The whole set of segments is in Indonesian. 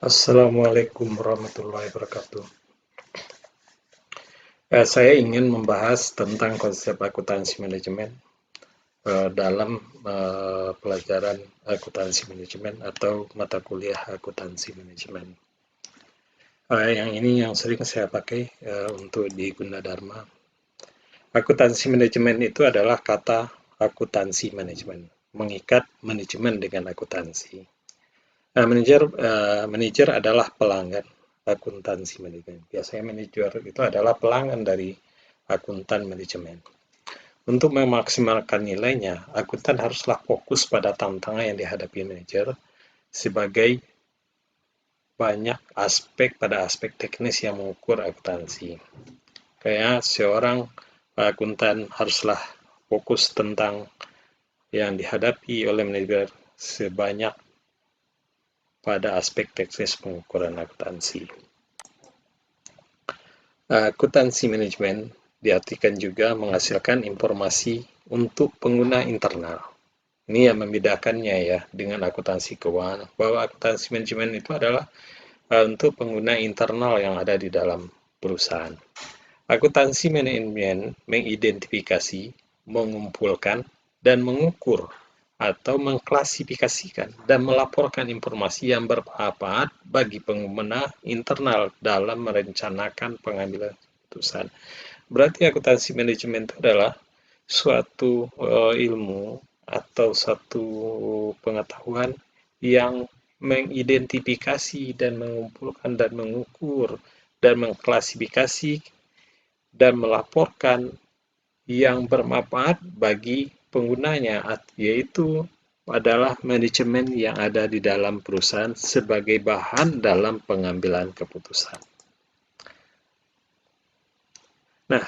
Assalamualaikum warahmatullahi wabarakatuh. Saya ingin membahas tentang konsep akuntansi manajemen dalam pelajaran akuntansi manajemen atau mata kuliah akuntansi manajemen. Yang ini yang sering saya pakai untuk di Gunadarma. Akuntansi manajemen itu adalah kata akuntansi manajemen, mengikat manajemen dengan akuntansi. Manajer adalah pelanggan akuntansi manajemen. Biasanya manajer itu adalah pelanggan dari akuntan manajemen. Untuk memaksimalkan nilainya, akuntan haruslah fokus pada tantangan yang dihadapi manajer sebagai banyak aspek pada aspek teknis yang mengukur akuntansi. Kayak seorang akuntan haruslah fokus tentang yang dihadapi oleh manajer sebanyak pada aspek teknis pengukuran akuntansi. Akuntansi manajemen diartikan juga menghasilkan informasi untuk pengguna internal. Ini yang membedakannya ya dengan akuntansi keuangan, bahwa akuntansi manajemen itu adalah untuk pengguna internal yang ada di dalam perusahaan. Akuntansi manajemen mengidentifikasi, mengumpulkan, dan mengukur atau mengklasifikasikan dan melaporkan informasi yang bermanfaat bagi pengguna internal dalam merencanakan pengambilan keputusan. Berarti akuntansi manajemen itu adalah suatu ilmu atau satu pengetahuan yang mengidentifikasi dan mengumpulkan dan mengukur dan mengklasifikasi dan melaporkan yang bermanfaat bagi penggunanya, yaitu adalah manajemen yang ada di dalam perusahaan sebagai bahan dalam pengambilan keputusan. Nah,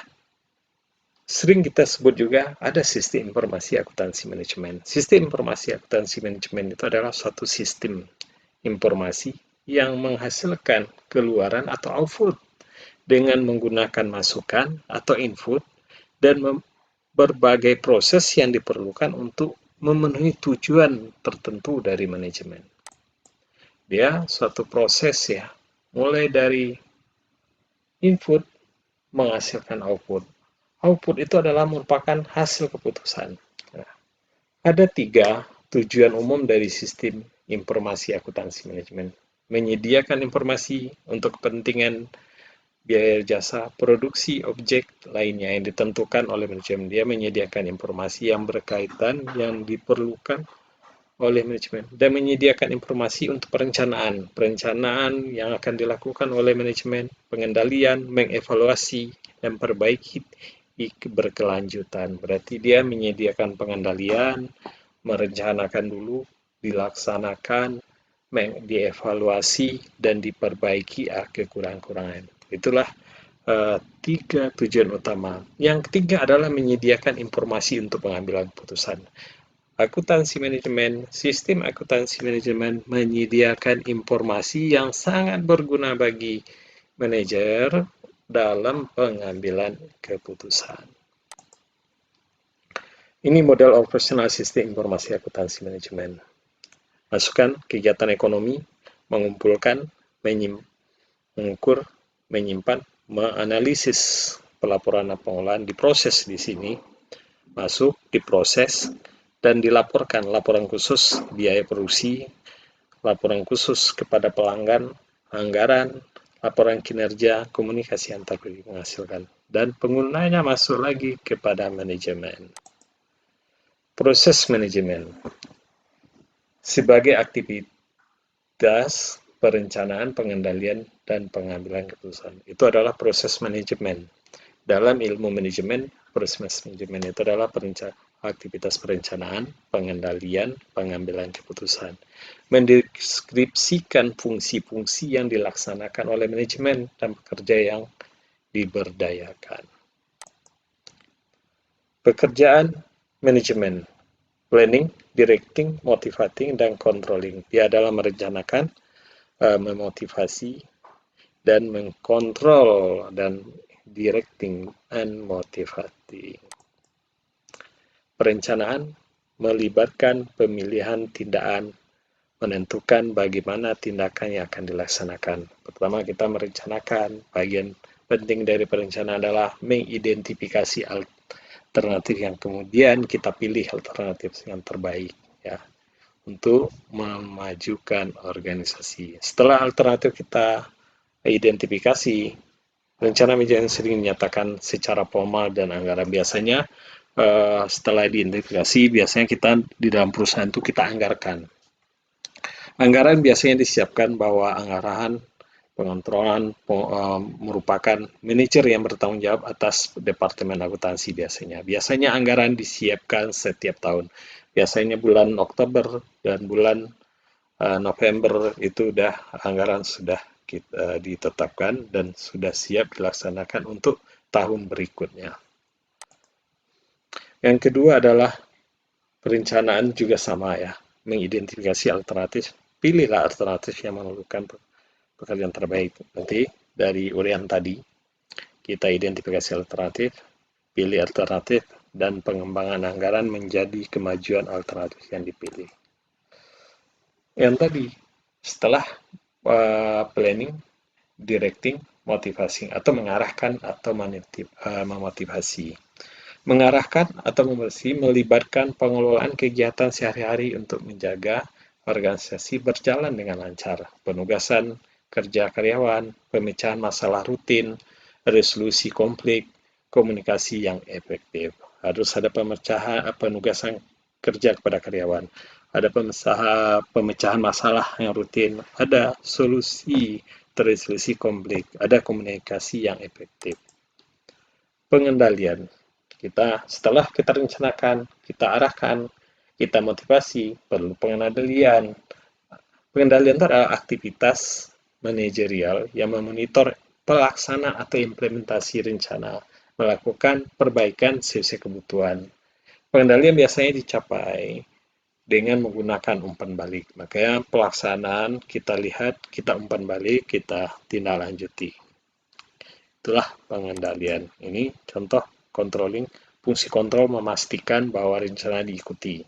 sering kita sebut juga ada sistem informasi akuntansi manajemen. Sistem informasi akuntansi manajemen itu adalah suatu sistem informasi yang menghasilkan keluaran atau output dengan menggunakan masukan atau input dan berbagai proses yang diperlukan untuk memenuhi tujuan tertentu dari manajemen. Dia suatu proses ya, mulai dari input menghasilkan output. Output itu adalah merupakan hasil keputusan. Nah, ada 3 tujuan umum dari sistem informasi akuntansi manajemen. Menyediakan informasi untuk kepentingan biaya jasa, produksi, objek lainnya yang ditentukan oleh manajemen. Dia menyediakan informasi yang berkaitan, yang diperlukan oleh manajemen, dan menyediakan informasi untuk perencanaan. Perencanaan yang akan dilakukan oleh manajemen, pengendalian, mengevaluasi, dan perbaiki berkelanjutan. Berarti dia menyediakan pengendalian, merencanakan dulu, dilaksanakan, dievaluasi, dan diperbaiki kekurangan-kekurangan. Itulah 3 tujuan utama. Yang ketiga adalah menyediakan informasi untuk pengambilan keputusan. Akuntansi manajemen, sistem akuntansi manajemen menyediakan informasi yang sangat berguna bagi manajer dalam pengambilan keputusan. Ini model operasional sistem informasi akuntansi manajemen. Masukkan kegiatan ekonomi, mengumpulkan, mengukur, menyimpan, menganalisis pelaporan dan pengolahan, diproses di sini, masuk, diproses, dan dilaporkan laporan khusus biaya produksi, laporan khusus kepada pelanggan, anggaran, laporan kinerja, komunikasi antar menghasilkan, dan penggunanya masuk lagi kepada manajemen. Proses manajemen sebagai aktivitas perencanaan, pengendalian, dan pengambilan keputusan. Itu adalah proses manajemen. Dalam ilmu manajemen, proses manajemen itu adalah aktivitas perencanaan, pengendalian, pengambilan keputusan. Mendeskripsikan fungsi-fungsi yang dilaksanakan oleh manajemen dan pekerja yang diberdayakan. Pekerjaan manajemen, planning, directing, motivating, dan controlling. Dia adalah merencanakan, memotivasi, dan mengkontrol, dan directing and motivating. Perencanaan melibatkan pemilihan tindakan menentukan bagaimana tindakan yang akan dilaksanakan. Pertama, kita merencanakan. Bagian penting dari perencanaan adalah mengidentifikasi alternatif yang kemudian kita pilih alternatif yang terbaik ya untuk memajukan organisasi. Setelah alternatif kita identifikasi, rencana manajemen sering dinyatakan secara formal dan anggaran. Biasanya setelah diidentifikasi, biasanya kita di dalam perusahaan itu kita anggarkan. Anggaran biasanya disiapkan bahwa anggaran pengontrolan merupakan manajer yang bertanggung jawab atas departemen akuntansi biasanya. Biasanya anggaran disiapkan setiap tahun. Biasanya bulan Oktober dan bulan November itu anggaran sudah ditetapkan dan sudah siap dilaksanakan untuk tahun berikutnya. Yang kedua adalah perencanaan juga sama ya, mengidentifikasi alternatif. Pilihlah alternatif yang memerlukan pekerjaan terbaik. Nanti dari uraian tadi, kita identifikasi alternatif, pilih alternatif, dan pengembangan anggaran menjadi kemajuan alternatif yang dipilih. Yang tadi, setelah planning, directing, motivasi, atau mengarahkan atau memotivasi. Mengarahkan atau memotivasi melibatkan pengelolaan kegiatan sehari-hari untuk menjaga organisasi berjalan dengan lancar. Penugasan kerja karyawan, pemecahan masalah rutin, resolusi konflik, komunikasi yang efektif. Harus ada penugasan kerja kepada karyawan, ada pemecahan masalah yang rutin, ada resolusi konflik, ada komunikasi yang efektif. Pengendalian. Setelah kita rencanakan, kita arahkan, kita motivasi, perlu pengendalian. Pengendalian itu adalah aktivitas manajerial yang memonitor pelaksana atau implementasi rencana, melakukan perbaikan sesuai kebutuhan. Pengendalian biasanya dicapai dengan menggunakan umpan balik. Makanya pelaksanaan kita lihat, kita umpan balik, kita tindak lanjuti. Itulah pengendalian. Ini contoh controlling, fungsi kontrol memastikan bahwa rencana diikuti.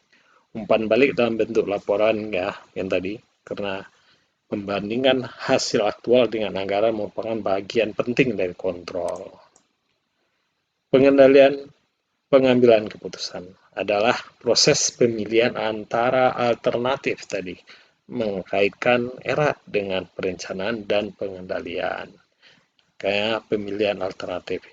Umpan balik dalam bentuk laporan ya, yang tadi, karena membandingkan hasil aktual dengan anggaran merupakan bagian penting dari kontrol. Pengendalian pengambilan keputusan adalah proses pemilihan antara alternatif tadi, mengkaitkan erat dengan perencanaan dan pengendalian. Kayak pemilihan alternatif.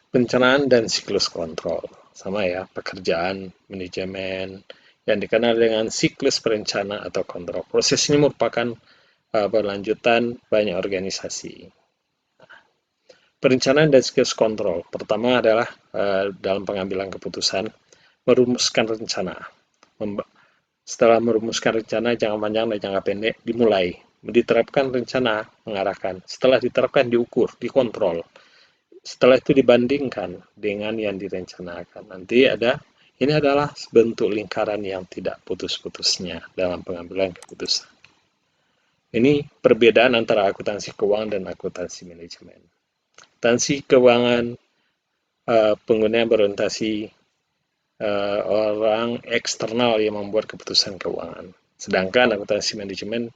Perencanaan dan siklus kontrol. Sama ya, pekerjaan, manajemen, yang dikenal dengan siklus perencana atau kontrol. Proses ini merupakan berlanjutan banyak organisasi. Perencanaan dan siklus kontrol. Pertama adalah dalam pengambilan keputusan, merumuskan rencana. Setelah merumuskan rencana jangka panjang dan jangka pendek, dimulai. Diterapkan rencana, mengarahkan. Setelah diterapkan, diukur, dikontrol. Setelah itu dibandingkan dengan yang direncanakan. Nanti ini adalah bentuk lingkaran yang tidak putus-putusnya dalam pengambilan keputusan. Ini perbedaan antara akuntansi keuangan dan akuntansi manajemen. Akuntansi keuangan penggunanya berorientasi orang eksternal yang membuat keputusan keuangan. Sedangkan akuntansi manajemen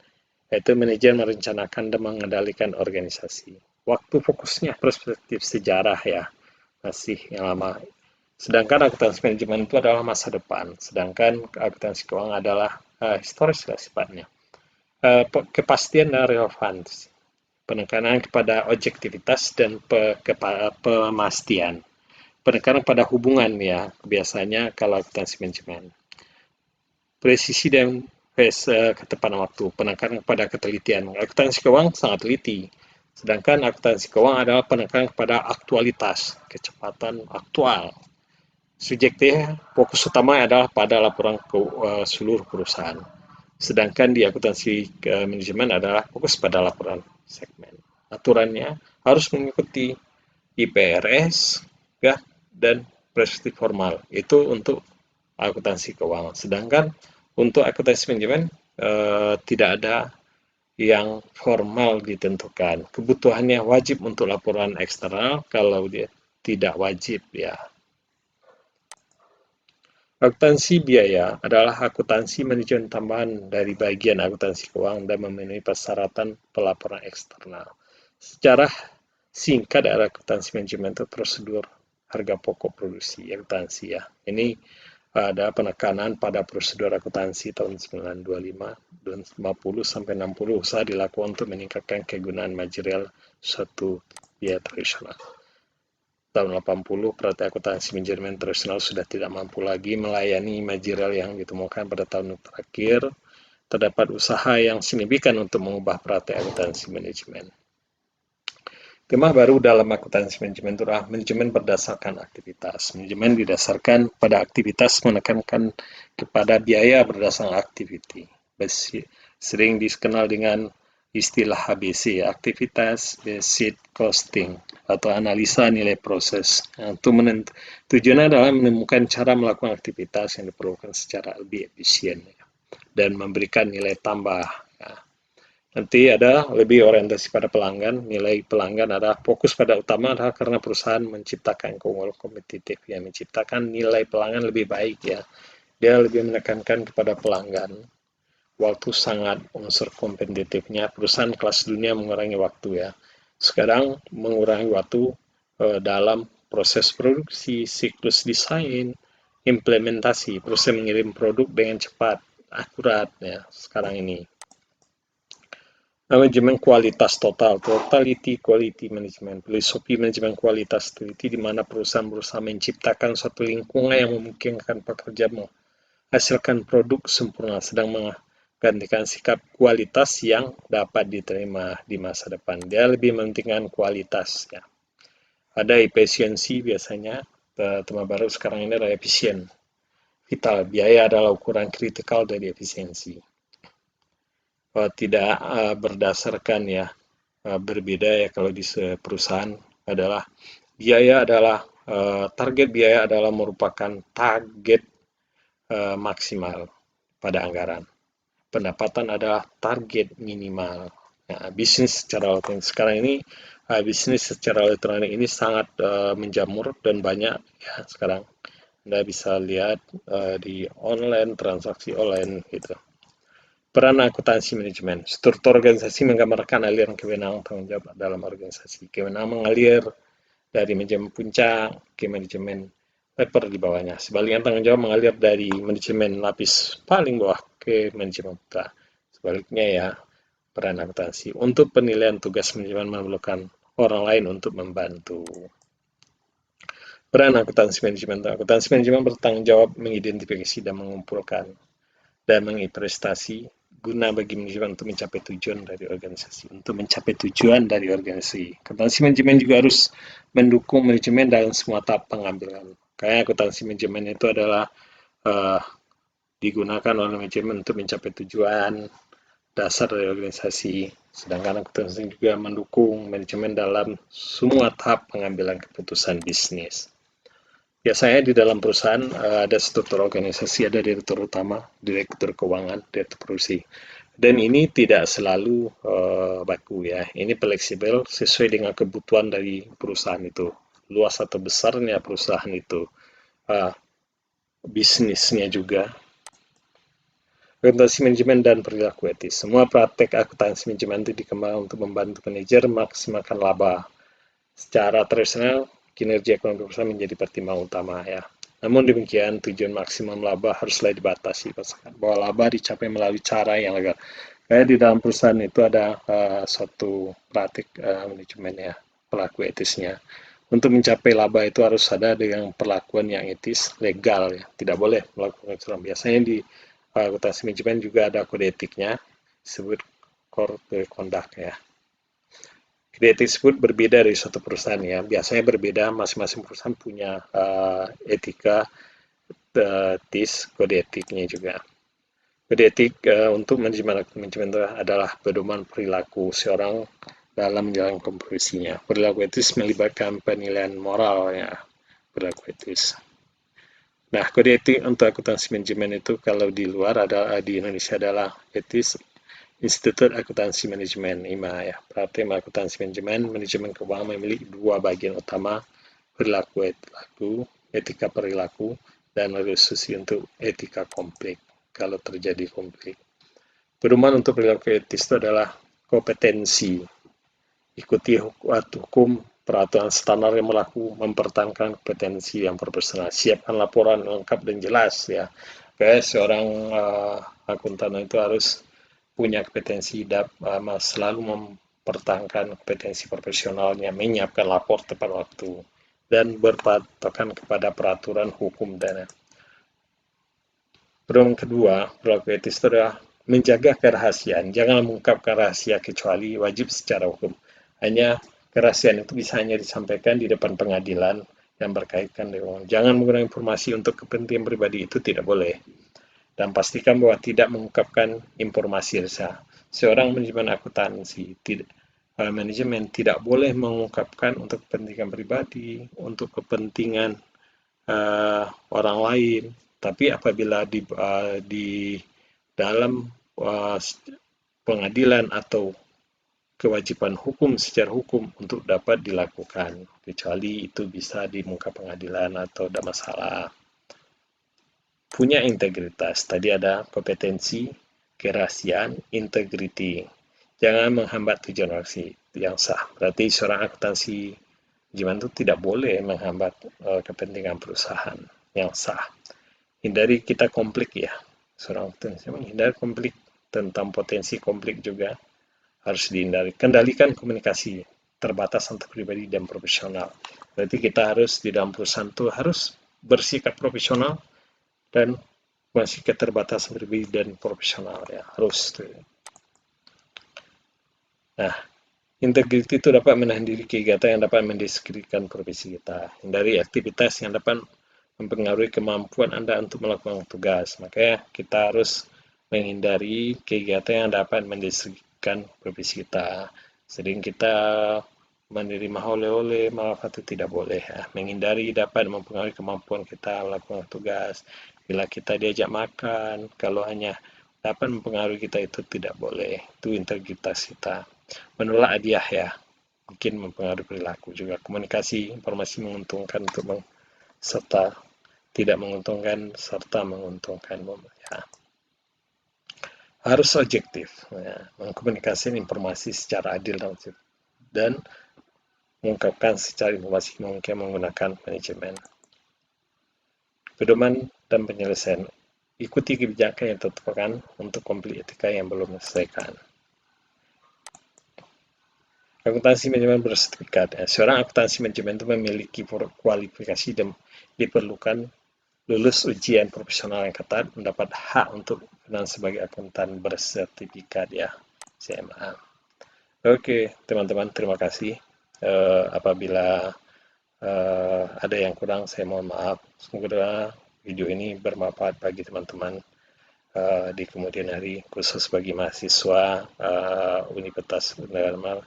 yaitu manajer merencanakan dan mengendalikan organisasi. Waktu fokusnya perspektif sejarah ya, masih yang lama. Sedangkan akuntansi manajemen itu adalah masa depan, sedangkan akuntansi keuangan adalah historis lah sifatnya. Kepastian dan relevansi, penekanan kepada objektivitas dan pemastian, penekanan pada hubungan ya, biasanya kalau akuntansi manajemen. Presisi dan ketepatan waktu, penekanan kepada ketelitian. Akuntansi keuangan sangat teliti. Sedangkan akuntansi keuangan adalah penekanan kepada aktualitas, kecepatan aktual. Subjektif, fokus utama adalah pada laporan seluruh perusahaan. Sedangkan di akuntansi manajemen adalah fokus pada laporan segmen. Aturannya harus mengikuti IPRS ya, dan preskripsi formal. Itu untuk akuntansi keuangan. Sedangkan untuk akuntansi manajemen tidak ada yang formal ditentukan. Kebutuhannya wajib untuk laporan eksternal, kalau dia tidak wajib ya. Akuntansi biaya adalah akuntansi manajemen tambahan dari bagian akuntansi keuangan dan memenuhi persyaratan pelaporan eksternal. Secara singkat adalah akuntansi manajemen itu prosedur harga pokok produksi akuntansi ya. Ini ada penekanan pada prosedur akuntansi tahun 1925 dan 50 sampai 60 usaha dilakukan untuk meningkatkan kegunaan material suatu biaya tradisional. Tahun 80, praktek akuntansi manajemen tradisional sudah tidak mampu lagi melayani material yang ditemukan pada tahun terakhir. Terdapat usaha yang signifikan untuk mengubah praktek akuntansi manajemen. Tema baru dalam akuntansi manajemen itu adalah manajemen berdasarkan aktivitas. Manajemen didasarkan pada aktivitas menekankan kepada biaya berdasarkan aktiviti. Sering dikenal dengan istilah ABC, aktivitas based costing atau analisa nilai proses. Tujuannya adalah menemukan cara melakukan aktivitas yang diperlukan secara lebih efisien dan memberikan nilai tambah. Nanti ada lebih orientasi pada pelanggan. Nilai pelanggan adalah fokus pada utama adalah karena perusahaan menciptakan keunggulan kompetitif, ya, menciptakan nilai pelanggan lebih baik ya. Dia lebih menekankan kepada pelanggan. Waktu sangat unsur kompetitifnya. Perusahaan kelas dunia mengurangi waktu ya. Sekarang mengurangi waktu dalam proses produksi, siklus desain, implementasi, proses mengirim produk dengan cepat, akurat ya sekarang ini. Manajemen kualitas total, totality quality management, filosofi manajemen kualitas teliti di mana perusahaan berusaha menciptakan suatu lingkungan yang memungkinkan pekerja menghasilkan produk sempurna, sedang menggantikan sikap kualitas yang dapat diterima di masa depan. Dia lebih mementingkan kualitas. Ya. Ada efisiensi biasanya, tema baru sekarang ini adalah efisien. Vital, biaya adalah ukuran kritikal dari efisiensi. Tidak berdasarkan ya berbeda ya kalau di perusahaan adalah biaya adalah target biaya adalah merupakan target maksimal pada anggaran. Pendapatan adalah target minimal. Nah, bisnis secara elektronik sekarang ini bisnis secara elektronik ini sangat menjamur dan banyak ya sekarang. Anda bisa lihat di online, transaksi online gitu. Peran akuntansi manajemen. Struktur organisasi menggambarkan aliran kewenangan tanggung jawab dalam organisasi. Kewenangan mengalir dari manajemen puncak ke manajemen level di bawahnya. Sebaliknya tanggung jawab mengalir dari manajemen lapis paling bawah ke manajemen putra. Sebaliknya ya, peran akuntansi. Untuk penilaian tugas manajemen memerlukan orang lain untuk membantu. Peran akuntansi manajemen. Akuntansi manajemen bertanggung jawab mengidentifikasi dan mengumpulkan dan menginvestasi guna bagi manajemen untuk mencapai tujuan dari organisasi. Untuk mencapai tujuan dari organisasi. Akuntansi manajemen juga harus mendukung manajemen dalam semua tahap pengambilan. Karena akuntansi manajemen itu adalah digunakan oleh manajemen untuk mencapai tujuan dasar dari organisasi. Sedangkan akuntansi juga mendukung manajemen dalam semua tahap pengambilan keputusan bisnis. Biasanya di dalam perusahaan ada struktur organisasi, ada direktur utama, direktur keuangan, direktur produksi. Dan ini tidak selalu baku ya. Ini fleksibel sesuai dengan kebutuhan dari perusahaan itu. Luas atau besarnya perusahaan itu. Bisnisnya juga. Akuntansi manajemen dan perilaku etis. Semua praktek akuntansi manajemen itu dikembangkan untuk membantu manajer memaksimalkan laba. Secara tradisional, kinerja ekonomi perusahaan menjadi pertimbangan utama ya. Namun demikian, tujuan maksimum laba haruslah dibatasi, bahwa laba dicapai melalui cara yang legal. Kayak di dalam perusahaan itu ada suatu praktik manajemen ya, pelaku etisnya. Untuk mencapai laba itu harus ada dengan perlakuan yang etis, legal ya. Tidak boleh melakukan kecurangan. Biasanya di akuntansi manajemen juga ada kode etiknya, disebut code of conduct ya. Kode etik tersebut berbeda dari suatu perusahaan ya. Biasanya berbeda, masing-masing perusahaan punya etika, etis, kode etiknya juga. Kode etik untuk manajemen itu adalah pedoman perilaku seorang dalam menjalankan profesinya. Perilaku etis melibatkan penilaian moral ya, perilaku etis. Nah, kode etik untuk akuntansi manajemen itu kalau di luar ada di Indonesia adalah etis Institut Akuntansi Manajemen IMA ya. Praktek akuntansi manajemen keuangan memiliki dua bagian utama, perilaku etika perilaku dan resolusi untuk etika konflik kalau terjadi konflik. Pedoman untuk perilaku etis itu adalah kompetensi, ikuti hukum, peraturan standar yang berlaku, mempertahankan kompetensi yang proporsional, siapkan laporan lengkap dan jelas ya. Kayak seorang akuntan itu harus punya kompetensi selalu mempertahankan kompetensi profesionalnya, menyiapkan lapor tepat waktu, dan berpatokan kepada peraturan hukum dan pedoman kedua, perilaku etis itu adalah menjaga kerahasiaan. Jangan mengungkapkan rahasia kecuali wajib secara hukum. Hanya kerahasiaan itu bisa hanya disampaikan di depan pengadilan yang berkaitan dengan jangan menggunakan informasi untuk kepentingan pribadi, itu tidak boleh. Dan pastikan bahwa tidak mengungkapkan informasi resah. Seorang manajemen akuntansi manajemen tidak boleh mengungkapkan untuk kepentingan pribadi, untuk kepentingan orang lain. Tapi apabila di dalam pengadilan atau kewajiban hukum secara hukum untuk dapat dilakukan, kecuali itu bisa di muka pengadilan atau ada masalah. Punya integritas, tadi ada kompetensi, kerahasiaan, integriti. Jangan menghambat tujuan aksi yang sah. Berarti seorang akuntansi manajemen itu tidak boleh menghambat kepentingan perusahaan yang sah. Hindari kita konflik ya. Seorang akuntansi menghindari konflik, tentang potensi konflik juga harus dihindari. Kendalikan komunikasi terbatas antar pribadi dan profesional. Berarti kita harus di dalam perusahaan itu harus bersikap profesional dan masih keterbatasan pribadi dan profesional ya, harus. Nah, integriti itu dapat menahan diri kegiatan yang dapat mendiskreditkan profesi kita. Hindari aktivitas yang dapat mempengaruhi kemampuan Anda untuk melakukan tugas. Makanya kita harus menghindari kegiatan yang dapat mendiskreditkan profesi kita. Sering kita menerima oleh-oleh, malah itu tidak boleh ya. Menghindari dapat mempengaruhi kemampuan kita melakukan tugas. Bila kita diajak makan, kalau hanya dapat mempengaruhi kita, itu tidak boleh. Itu integritas kita. Menolak hadiah ya, mungkin mempengaruhi perilaku juga. Komunikasi informasi menguntungkan untuk serta tidak menguntungkan serta menguntungkan ya. Harus objektif ya, mengkomunikasikan informasi secara adil dan mengungkapkan secara informasi mungkin menggunakan manajemen. Pedoman dan penyelesaian, ikuti kebijakan yang ditetapkan untuk konflik etika yang belum diselesaikan. Akuntansi manajemen bersertifikat. Seorang akuntansi manajemen itu memiliki kualifikasi dan diperlukan lulus ujian profesional yang ketat, mendapat hak untuk dikenal sebagai akuntan bersertifikat ya, CMA. Oke, teman-teman, terima kasih. Apabila ada yang kurang, saya mohon maaf. Semoga video ini bermanfaat bagi teman-teman di kemudian hari, khusus bagi mahasiswa Universitas Undarmal,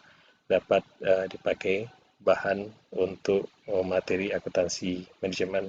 dapat dipakai bahan untuk materi akuntansi manajemen